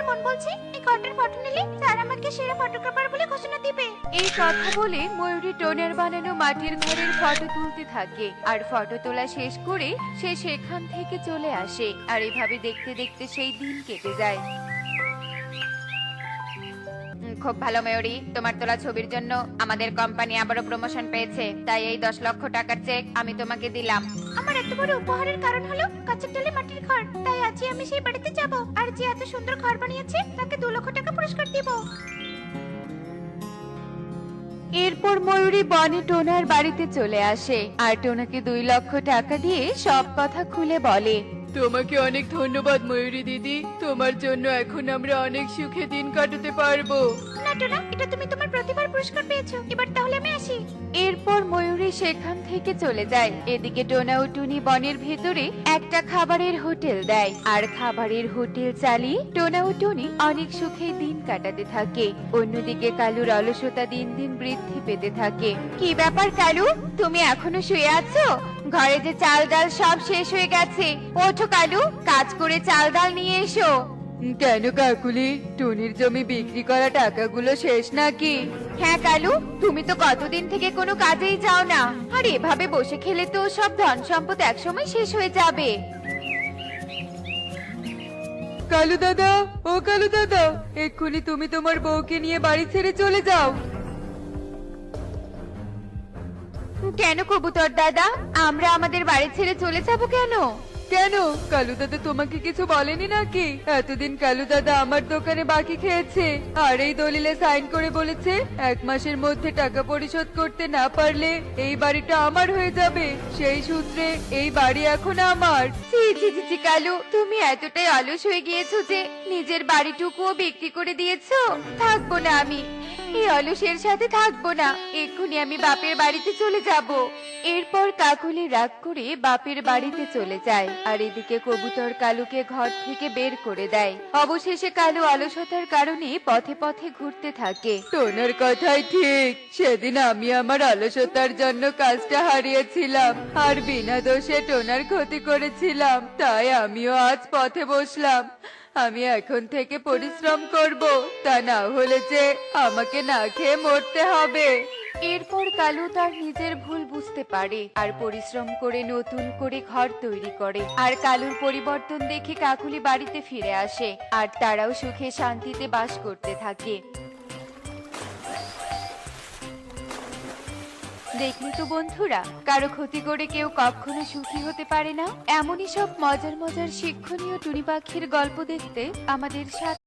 বোন বলছে এই ঘরটার ফটো নিলে স্যার আমাকে সেরা ফটোগ্রাফার বলে ঘোষণা দিবে। এই কথা বলে ময়ূরী টোনার বানানো মাটির ঘরের ফটো তুলতে থাকে, আর ফটো তোলা শেষ করে সে সেখান থেকে চলে আসে। আর এভাবে দেখতে দেখতে সেই দিন কেটে যায়। খুব ভালো ময়ূরী, তোমার তোলা ছবির জন্য আমাদের কোম্পানি আবারও প্রমোশন পেয়েছে, তাই এই 10 লক্ষ টাকার চেক আমি তোমাকে দিলাম। আমার এত বড় উপহারের কারণ হলো কাঁচের ডালে মাটির ঘর, তাই আজই আমি সেই বাড়িতে যাব আর যে এত সুন্দর ঘর বানিয়েছে তাকে 2 লক্ষ টাকা পুরস্কার দিব। এরপর ময়ূরী বনে টোনার বাড়িতে চলে আসে আর টোনাকে 2 লক্ষ টাকা দিয়ে সব কথা খুলে বলে। তোমাকে অনেক ধন্যবাদ ময়ূরী দিদি, তোমার জন্য এখন আমরা অনেক সুখে দিন কাটাতে পারবো। না টোনা, এটা তুমি তোমার প্রতিভার পুরস্কার পেয়েছো, এবার তাহলে আমি আসি। এরপর ময়ূরী সেখান থেকে চলে যায়। এদিকে টোনা ও টুনি বনের ভেতরে একটা খাবারের হোটেল দেয়, আর খাবারের হোটেল চালিয়ে টোনা ও টুনি অনেক সুখে দিন কাটাতে থাকে। অন্যদিকে কালুর অলসতা দিন দিন বৃদ্ধি পেতে থাকে। কি ব্যাপার কালু, তুমি এখনো শুয়ে আছো? ঘরে যে চাল ডাল সব শেষ হয়ে গেছে। ওঠো কালু, কাজ করে চাল ডাল নিয়ে এসো। কেন কাকুলি, টুনির জমি বিক্রি করা টাকাগুলো শেষ নাকি? হ্যাঁ কালু, তুমি তো কতদিন থেকে কোনো কাজেই যাও না, আর এভাবে বসে খেলে তো সব ধন সম্পদ একসময় শেষ হয়ে যাবে। কালু দাদা, ও কালু দাদা, এক্ষুনি তুমি তোমার বউকে নিয়ে বাড়ি ছেড়ে চলে যাও। কেন কবুতর দাদা, আমরা আমাদের বাড়ি ছেড়ে চলে যাব কেন? কেন, কালু দাদা তোমাকে কিছু বলেনি নাকি? এতদিন কালু দাদা আমার দোকানে বাকি খেয়েছে, আর এই দলিলে সাইন করে বলেছে 1 মাসের মধ্যে টাকা পরিশোধ করতে না পারলে এই বাড়িটা আমার হয়ে যাবে। সেই সূত্রে এই বাড়ি এখন আমার। ছি ছি ছি ছি কালু, তুমি এতটাই অলস হয়ে গিয়েছো যে নিজের বাড়িটুকুও বিক্রি করে দিয়েছো। থাকবো না আমি, এই অলসের সাথে থাকবো না। এক্ষুনি আমি বাপের বাড়িতে চলে যাব। এরপর কাকুলি রাগ করে বাপের বাড়িতে চলে যায়, আর এদিকে কবুতর কালুকে ঘর থেকে বের করে দেয়। অবশেষে কালু অলসতার কারণে পথে পথে ঘুরতে থাকে। টোনার কথাই ঠিক, সেদিন আমি আমার অলসতার জন্য কাজটা হারিয়েছিলাম আর বিনা দোষে টোনার ক্ষতি করেছিলাম, তাই আমিও আজ পথে বসলাম। আমি এখন থেকে পরিশ্রম করব, তা না হলে যে আমাকে না খেয়ে মরতে হবে। এরপর কালু তার নিজের ভুল বুঝতে পারে আর পরিশ্রম করে নতুন করে ঘর তৈরি করে। আর কালুর পরিবর্তন দেখে কাকুলি বাড়িতে ফিরে আসে, আর তারাও সুখে শান্তিতে বাস করতে থাকে। দেখলি তো বন্ধুরা, কারো ক্ষতি করে কেউ কখনো সুখী হতে পারে না। এমনই সব মজার মজার শিক্ষণীয় টুনি পাখির গল্প দেখতে আমাদের সাথে